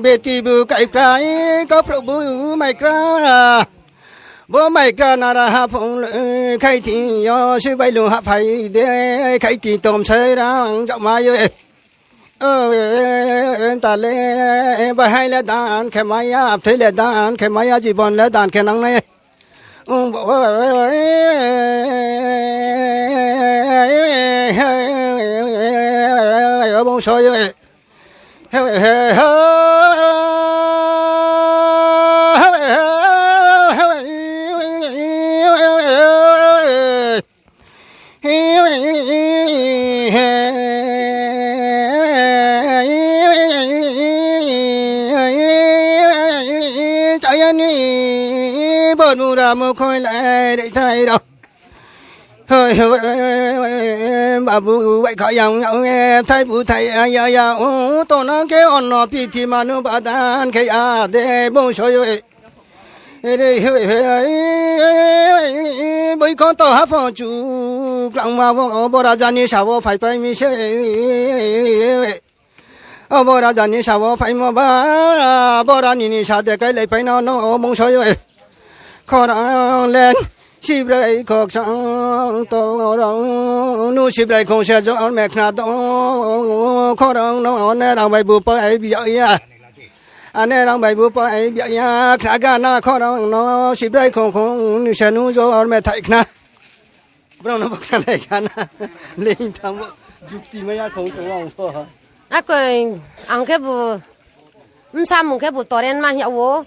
Beti bu kai krai có probu mai kra bố mai kra nara ha phong khai thì yo sư bay lu ha phải để khai thì tôm sơi đang dạo mai ta le ba hai le dan khai mai áp thế le dan khai mai chỉ bon le dan khai năng này bông soi bớt mù ra mù khôi lại để thay đâu hơi bà bố vậy khỏi dòng nhau thay bố thầy ya ya tổ nó cái on nó pi thì mà nó bà tan cái để bông soi đây bây con tàu hát phong chú lăng mà bố ra ra như sao phải phải mi sẽ bố ra ra như sao phải mà bố ra như sao để cái lấy phải nó bông soi khó lên ship lại cuộc sống tôi đâu nu ship lại không sẽ cho mẹ khát đó khó đâu nó nè đang bay bùa bay bị vậy anh nè đang bay bùa bay bị vậy khát gan na khó đâu nó ship lại không sẽ nu cho mẹ thấy khát bây giờ nó bắt này gan lên thằng chụp tìm mấy không có không à cái anh cái bùa sao một cái bùa to đen mà hiểu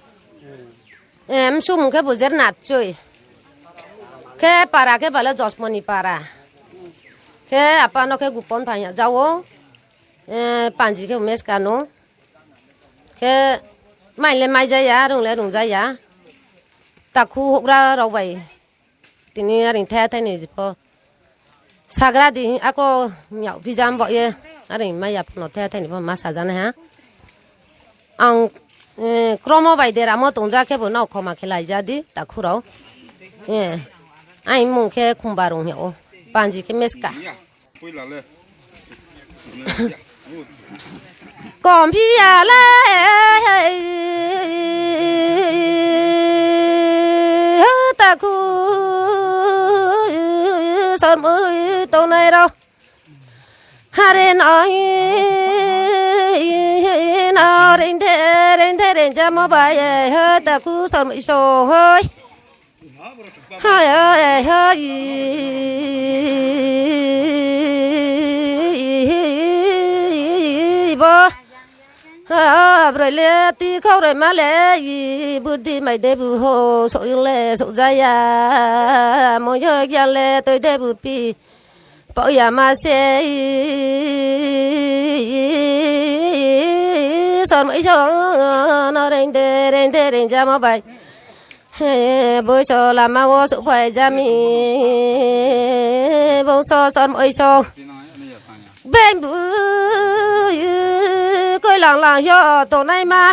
em xuống một cái bùa rất nát chơi cái para cái bala jos money para cái apa nó cái gupon phải nhá cháu panji cái mes cano cái mai lên mai ra ya rung ra ya ta khu hộp ra rồi vậy thì ni anh theo thế này po sagra đi ako nhậu pizza vậy anh mai ya nó theo thế này po massage này ha ang kromo vậy để làm một tung ra cái bộ nào không mà cái lại ra đi ta khu rồi anh muốn cái khung bà rong hiểu bàn gì cái mesca còn phi à lại ta khu sơn mới tàu này đâu hà đến nói nào đến cho mua bài ta khu sơn mới sổ hơi hơi bơ rồi lẽ tí khâu rồi má lẽ bữa đi mày để bữa hồ sổ yêu lẽ sổ dây à mỗi giờ kia lẽ tôi để bữa pi bỏ nhà mà xe son mấy chỗ nó đến cho mà bài bố cho làm mà bố sụp phải ra mi bố so son mỗi so bên bự coi làng cho tổ này mà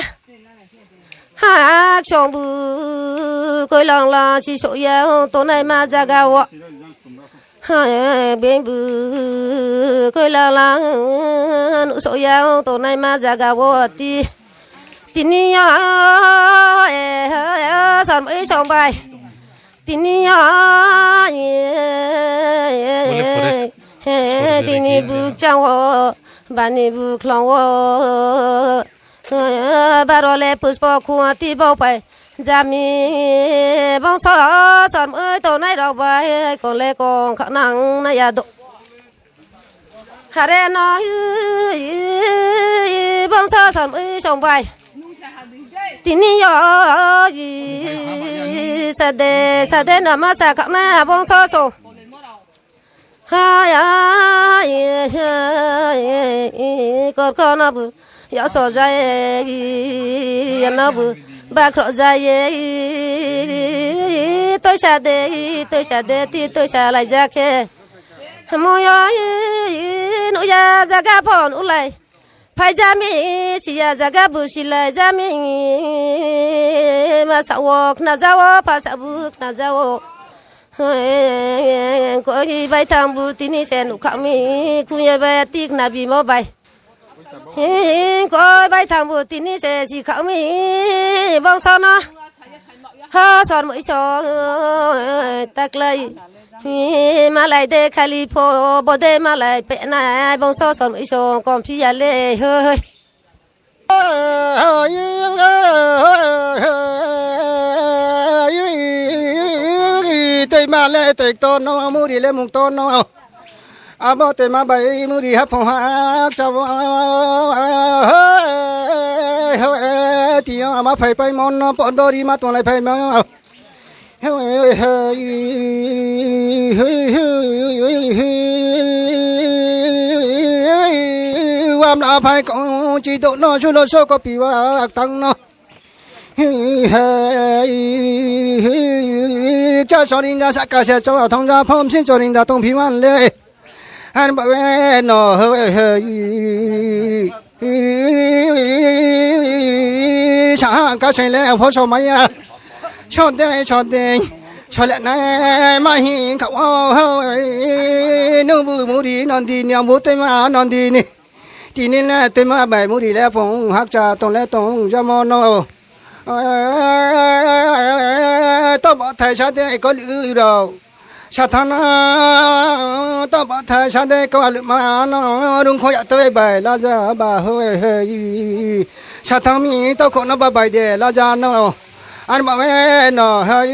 ha chồng bự coi làng chỉ số yêu tổ này mà ra gạo ha bên bự coi làng nụ số yêu tổ này mà ra gạo ti tin nhớ son mấy chồng bài tin nhớ tin bự trong bani bự long barole puspo khu ti bao phải jami bông son mấy tổ này đâu bài còn lẽ còn khả năng này à độ hare nói bông son mấy chồng bài tin nhớ sa de nama sa khắc na bông so ha ya con nó bự ya so dai nó bự ba khọ dai tôi sa de ti tôi sa lại ra ke mo yo no ya ra ga pon ulai phải ra mi chỉ ra ga bu chỉ lại ra mi mà sao na giao pa sao bu na giao có gì bay thang bu tin đi sen khăm mi khu nhà bay tiếc na bị mò bay có bay thang bu tin đi sen si khăm mi bông son nó ha son mỗi so tắc lấy mà lại để khali po bồ đề mà lại bẹ này bông so son mỗi so còn phi à lê hơi tây mà lệ tây to nó mua đi lệ mùng to nó à bao tây mà bay mua đi hấp phong hát cho thì mà phải bay món nó bọn tôi đi mà tuần lại phải mà làm là phải có chỉ độ nó cho nó số có bị vác tăng nó cha cho linh ra sắc cả sẽ cho thông gia phong xin cho linh ra tông phi man lệ anh bảo vệ nó chẳng cả chuyện lệ phô số mấy à cho đây cho lệ này mà hiện cậu nó vừa mua đi non đi nhau mua tay mà non đi nè thì nên là tay mà bài mua đi lệ phong hát cha tông lệ tông cho món nó tao bảo thầy sao đây có lựa đâu sao thằng tao bảo thầy sao đây có lựa mà nó đúng không tới bài là ra bà hơi sao thằng mi tao còn nó bà bài để là ra nó anh bảo mẹ nó hơi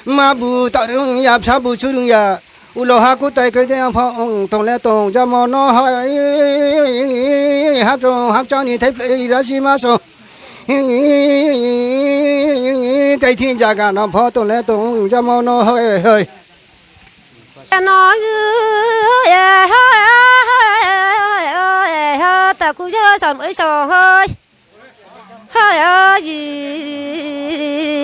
mà bù tạo đường nhập sao bù chú đường nhà ulo ha ku tai cái đêm phong tông lệ tông cho mò nó hơi hát cho ni thấy plei ra xí mà so cái thiên gia cả nó phò tông lệ tông cho mò nó hơi nó ta cũng nhớ sòn mới sò hơi hơi gì